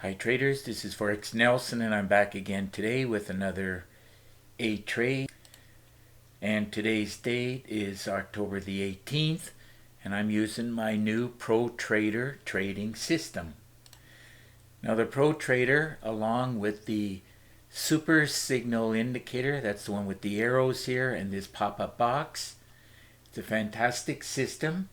Hi traders, this is Forex Nelson and I'm back again today with another trade. And today's date is October the 18th and I'm using my new Pro Trader trading system. Now the Pro Trader, along with the Super Signal Indicator, that's the one with the arrows here and this pop-up box, it's a fantastic system.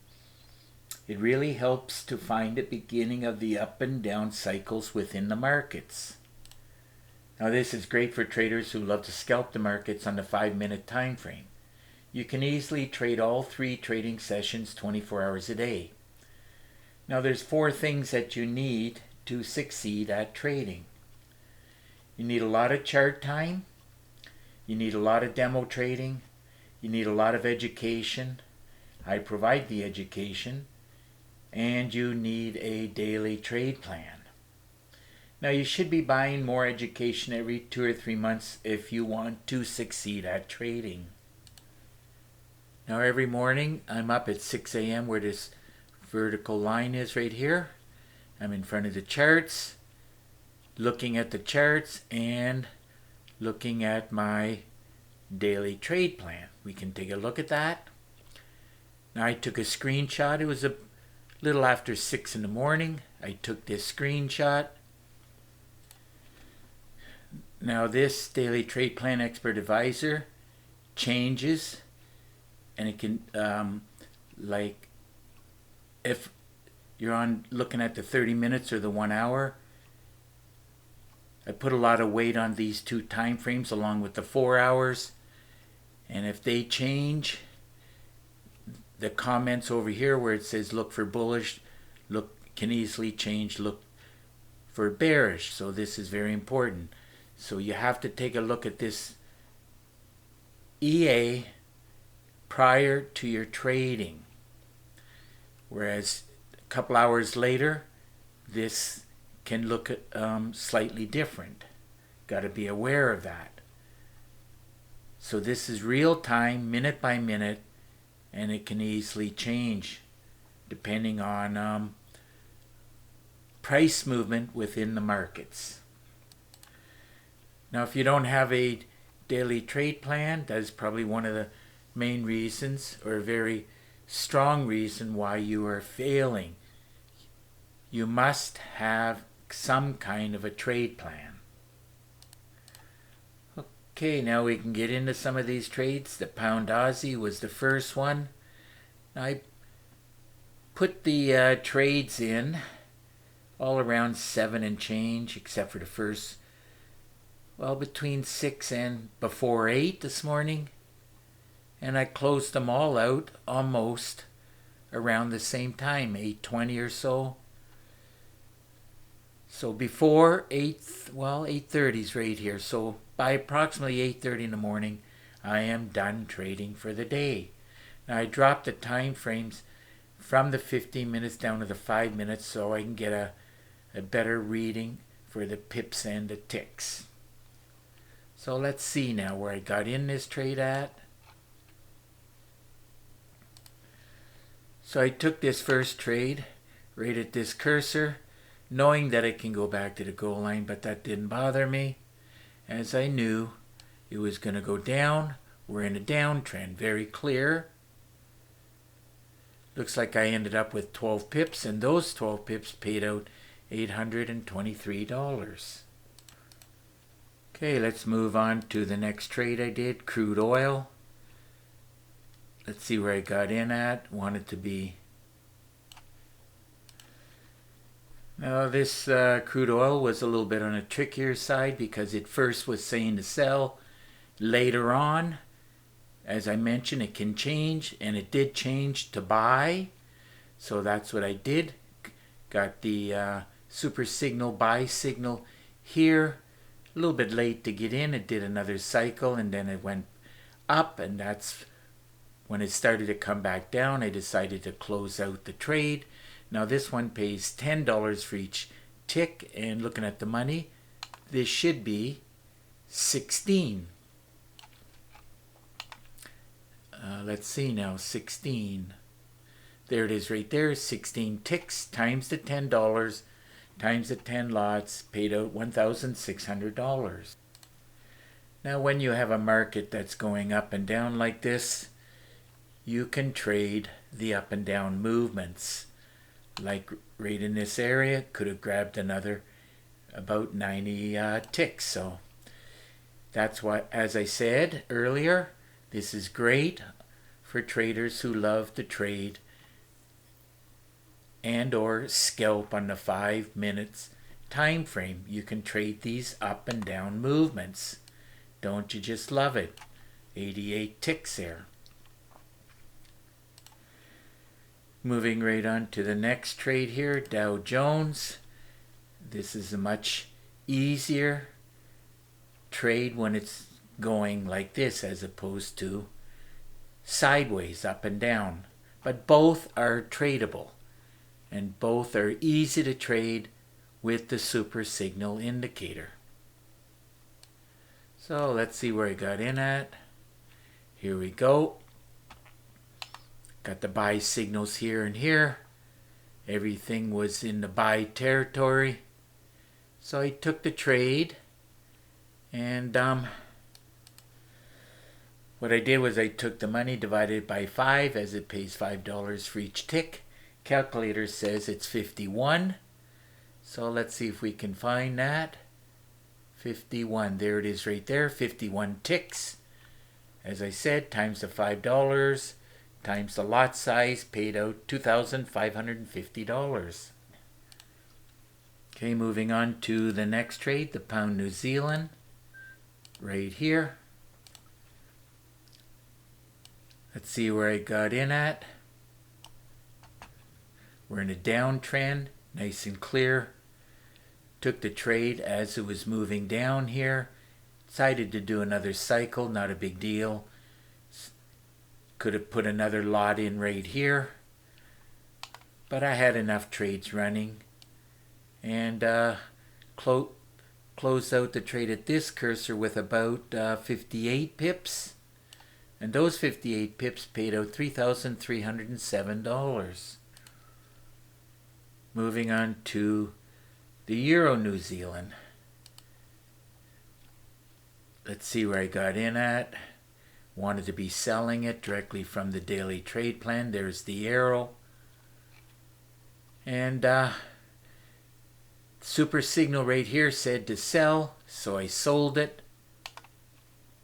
It really helps to find the beginning of the up and down cycles within the markets. Now this is great for traders who love to scalp the markets on the 5-minute time frame. You can easily trade all 3 trading sessions 24 hours a day. Now there's 4 things that you need to succeed at trading. You need a lot of chart time, you need a lot of demo trading, you need a lot of education. I provide the education. And you need a daily trade plan. Now you should be buying more education every 2 or 3 months if you want to succeed at trading. Now every morning I'm up at 6 a.m. where this vertical line is right here. I'm in front of the charts, looking at the charts and looking at my daily trade plan. We can take a look at that. Now I took a screenshot. It was a little after 6 in the morning. I took this screenshot. Now this daily trade plan expert advisor changes, and it can like if you're on looking at the 30 minutes or the 1 hour, I put a lot of weight on these 2 time frames along with the 4 hours, and if they change, the comments over here where it says look for bullish, can easily change look for bearish. So this is very important. So you have to take a look at this EA prior to your trading. Whereas a couple hours later, this can look slightly different. Got to be aware of that. So this is real time, minute by minute, and it can easily change depending on price movement within the markets. Now if you don't have a daily trade plan, that is probably one of the main reasons, or a very strong reason, why you are failing. You must have some kind of a trade plan. Okay, now we can get into some of these trades. The pound Aussie was the first one. I put the trades in all around 7 and change, except for the first, well, between 6 and before 8 this morning. And I closed them all out almost around the same time, 8:20 or so. So before 8:30 is right here. So by approximately 8:30 in the morning, I am done trading for the day. Now I dropped the time frames from the 15 minutes down to the 5 minutes so I can get a better reading for the pips and the ticks. So let's see now where I got in this trade at. So I took this first trade right at this cursor, knowing that it can go back to the goal line, but that didn't bother me, as I knew it was going to go down. We're in a downtrend, very clear. Looks like I ended up with 12 pips, and those 12 pips paid out $823. Okay, let's move on to the next trade I did, crude oil. Let's see where I got in at. Wanted to be... Now this crude oil was a little bit on a trickier side because it first was saying to sell. Later on, as I mentioned, it can change, and it did change to buy. So that's what I did. Got the super signal, buy signal here. A little bit late to get in. It did another cycle and then it went up, and that's when it started to come back down. I decided to close out the trade. Now this one pays $10 for each tick, and looking at the money, this should be 16. Let's see now, 16. There it is right there, 16 ticks times the $10 times the 10 lots paid out $1,600. Now when you have a market that's going up and down like this, you can trade the up and down movements. Like right in this area, could have grabbed another about 90 ticks. So that's why, as I said earlier, this is great for traders who love to trade and or scalp on the 5 minutes time frame. You can trade these up and down movements. Don't you just love it? 88 ticks there. Moving right on to the next trade here, Dow Jones. This is a much easier trade when it's going like this as opposed to sideways up and down. But both are tradable and both are easy to trade with the super signal indicator. So let's see where I got in at. Here we go. Got the buy signals here and here. Everything was in the buy territory. So I took the trade, and what I did was I took the money, divided it by 5, as it pays $5 for each tick. Calculator says it's 51. So let's see if we can find that. 51, there it is right there, 51 ticks. As I said, times the $5, times the lot size, paid out $2,550. Okay, moving on to the next trade, the pound New Zealand, right here. Let's see where I got in at. We're in a downtrend, nice and clear. Took the trade as it was moving down here. Decided to do another cycle, not a big deal. Could have put another lot in right here, but I had enough trades running, and closed out the trade at this cursor with about 58 pips, and those 58 pips paid out $3,307. Moving on to the Euro New Zealand. Let's see where I got in at. Wanted to be selling it directly from the daily trade plan. There's the arrow. And super signal right here said to sell, so I sold it.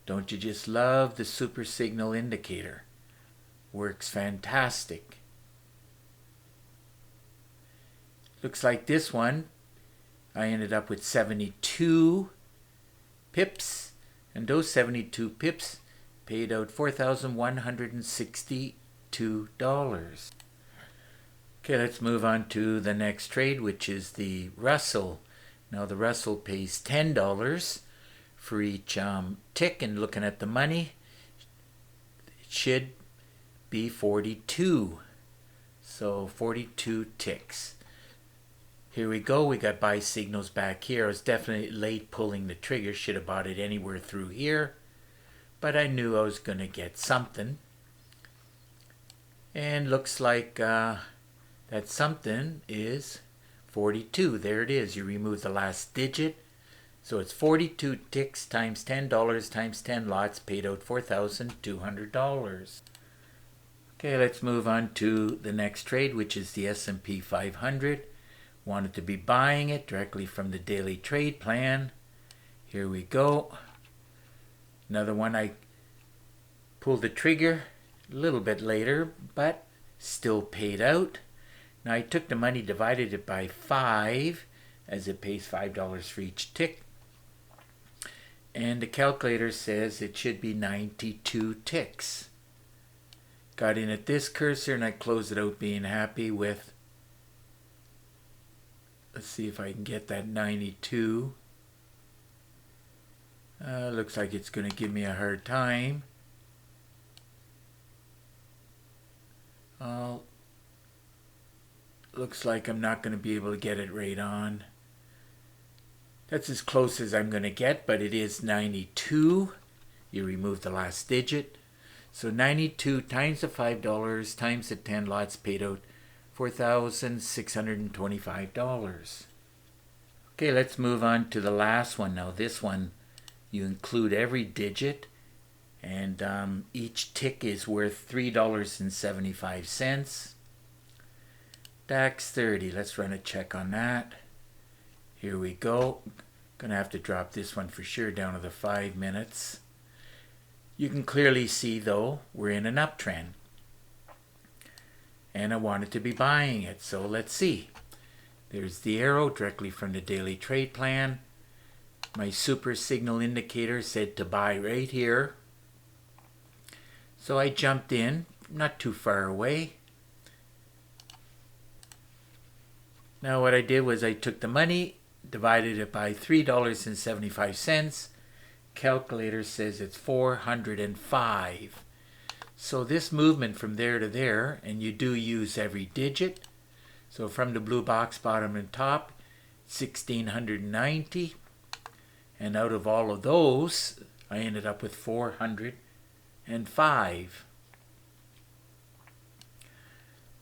Don't you just love the super signal indicator? Works fantastic. Looks like this one, I ended up with 72 pips, and those 72 pips paid out $4,162. Okay, let's move on to the next trade, which is the Russell. Now the Russell pays $10 for each tick, and looking at the money, it should be 42. So 42 ticks. Here we go, we got buy signals back here. I was definitely late pulling the trigger, should have bought it anywhere through here. But I knew I was going to get something. And looks like that something is 42. There it is. You remove the last digit. So it's 42 ticks times $10 times 10 lots, paid out $4,200. Okay, let's move on to the next trade, which is the S&P 500. Wanted to be buying it directly from the daily trade plan. Here we go. Another one, I pulled the trigger a little bit later, but still paid out. Now I took the money, divided it by 5, as it pays $5 for each tick. And the calculator says it should be 92 ticks. Got in at this cursor and I closed it out being happy with, let's see if I can get that 92. Looks like it's going to give me a hard time. Looks like I'm not going to be able to get it right on. That's as close as I'm going to get, but it is 92. You remove the last digit. So 92 times the $5 times the 10 lots, paid out $4,625. Okay, let's move on to the last one. Now this one, you include every digit, and each tick is worth $3.75. DAX 30, let's run a check on that. Here we go. Gonna have to drop this one for sure down to the 5 minutes. You can clearly see though, we're in an uptrend. And I wanted to be buying it, so let's see. There's the arrow directly from the daily trade plan. My super signal indicator said to buy right here. So I jumped in, not too far away. Now what I did was I took the money, divided it by $3.75. Calculator says it's 405. So this movement from there to there, and you do use every digit. So from the blue box bottom and top, 1690. And out of all of those, I ended up with 405.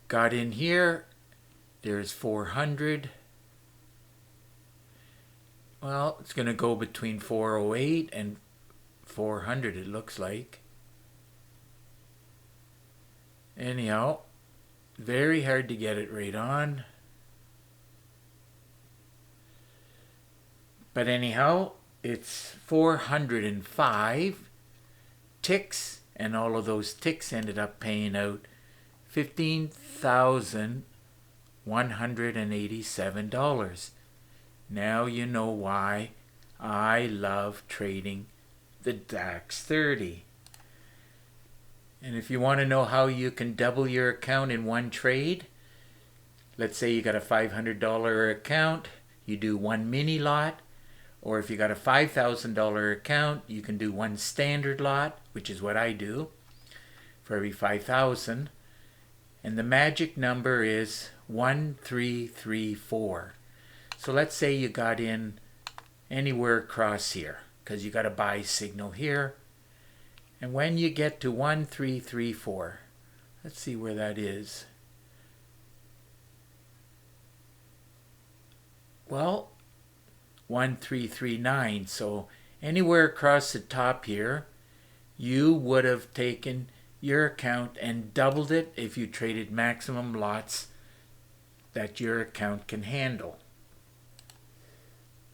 Got in here, there's 400. Well, it's going to go between 408 and 400, it looks like. Anyhow, very hard to get it right on. But anyhow, it's 405 ticks, and all of those ticks ended up paying out $15,187. Now you know why I love trading the DAX 30. And if you want to know how you can double your account in one trade, let's say you got a $500 account, you do one mini lot, or if you got a $5,000 account, you can do one standard lot, which is what I do for every 5,000. And the magic number is 1334. So let's say you got in anywhere across here, because you got a buy signal here. And when you get to 1334, let's see where that is. Well, 1339. So anywhere across the top here, you would have taken your account and doubled it if you traded maximum lots that your account can handle.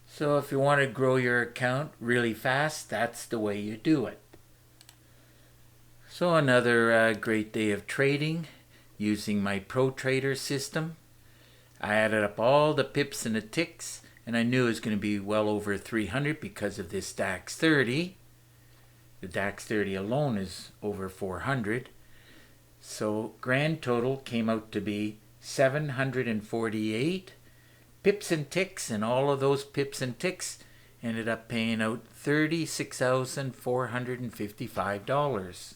So if you want to grow your account really fast, that's the way you do it. So another great day of trading using my Pro Trader system. I added up all the pips and the ticks, and I knew it was going to be well over 300 because of this DAX 30. The DAX 30 alone is over 400. So grand total came out to be 748 pips and ticks, and all of those pips and ticks ended up paying out $36,455.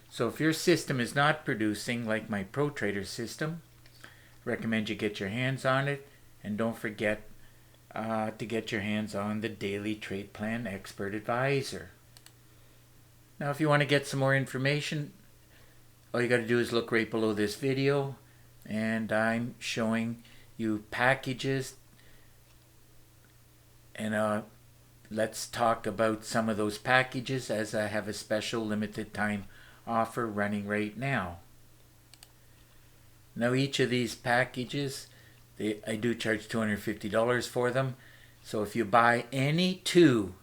So if your system is not producing like my Pro Trader system, recommend you get your hands on it, and don't forget to get your hands on the Daily Trade Plan Expert Advisor. Now if you want to get some more information, all you got to do is look right below this video, and I'm showing you packages, and let's talk about some of those packages, as I have a special limited time offer running right now. Now each of these packages, I do charge $250 for them. So if you buy any two,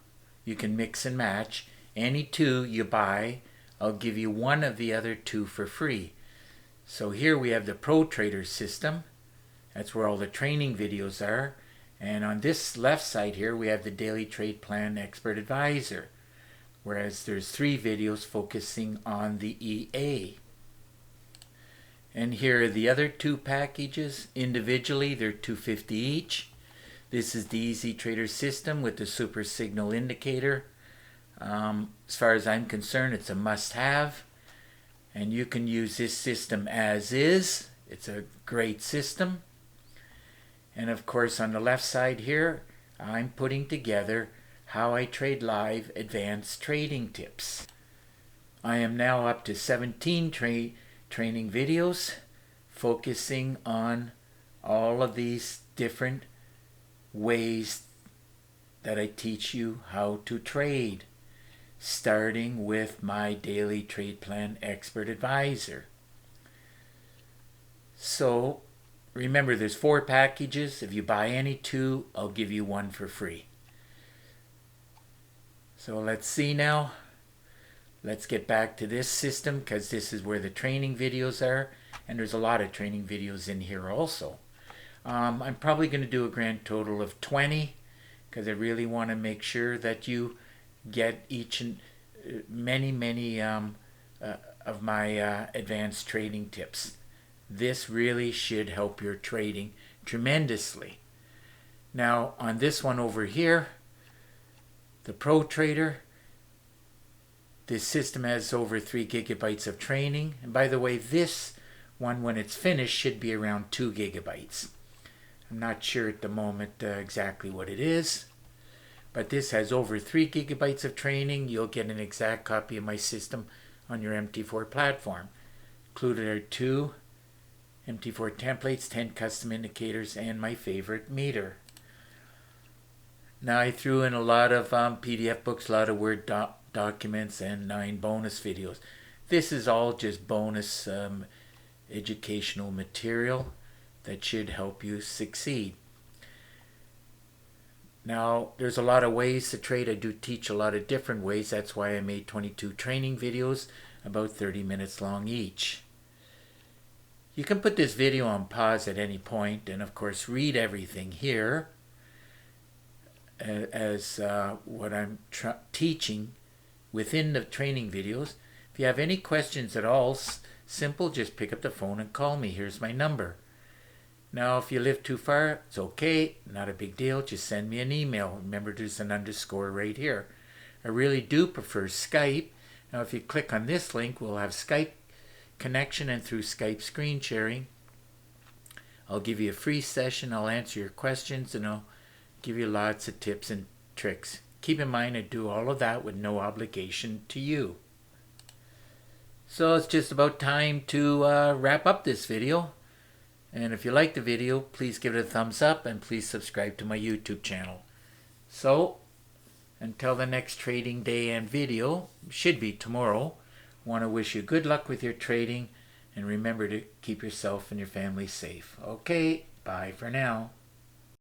you can mix and match. Any two you buy, I'll give you one of the other two for free. So here we have the Pro Trader system. That's where all the training videos are. And on this left side here, we have the Daily Trade Plan Expert Advisor, whereas there's 3 videos focusing on the EA. And here are the other 2 packages. Individually, they're $250 each. This is the Easy Trader system with the Super Signal Indicator. As far as I'm concerned, it's a must-have. And you can use this system as is. It's a great system. And of course, on the left side here, I'm putting together How I Trade Live Advanced Trading Tips. I am now up to 17 training videos focusing on all of these different ways that I teach you how to trade, starting with my daily trade plan expert advisor. So remember, there's 4 packages. If you buy any 2, I'll give you 1 for free. So let's see now. Let's get back to this system, because this is where the training videos are, and there's a lot of training videos in here also. I'm probably going to do a grand total of 20, because I really want to make sure that you get each and many of my advanced trading tips. This really should help your trading tremendously. Now on this one over here, the Pro Trader, this system has over 3 gigabytes of training. And by the way, this one, when it's finished, should be around 2 gigabytes. I'm not sure at the moment exactly what it is, but this has over 3 gigabytes of training. You'll get an exact copy of my system on your MT4 platform. Included are 2 MT4 templates, 10 custom indicators, and my favorite meter. Now I threw in a lot of PDF books, a lot of Word documents, and 9 bonus videos. This is all just bonus educational material that should help you succeed. Now there's a lot of ways to trade. I do teach a lot of different ways. That's why I made 22 training videos, about 30 minutes long each. You can put this video on pause at any point, and of course read everything here as what I'm teaching within the training videos. If you have any questions at all, simple, just pick up the phone and call me. Here's my number. Now if you live too far, it's okay, not a big deal, just send me an email. Remember, there's an underscore right here. I really do prefer Skype. Now if you click on this link, we'll have Skype connection, and through Skype screen sharing, I'll give you a free session. I'll answer your questions, and I'll give you lots of tips and tricks. Keep in mind, I do all of that with no obligation to you. So it's just about time to wrap up this video. And if you like the video, please give it a thumbs up, and please subscribe to my YouTube channel. So until the next trading day and video, should be tomorrow, I want to wish you good luck with your trading, and remember to keep yourself and your family safe. Okay, bye for now.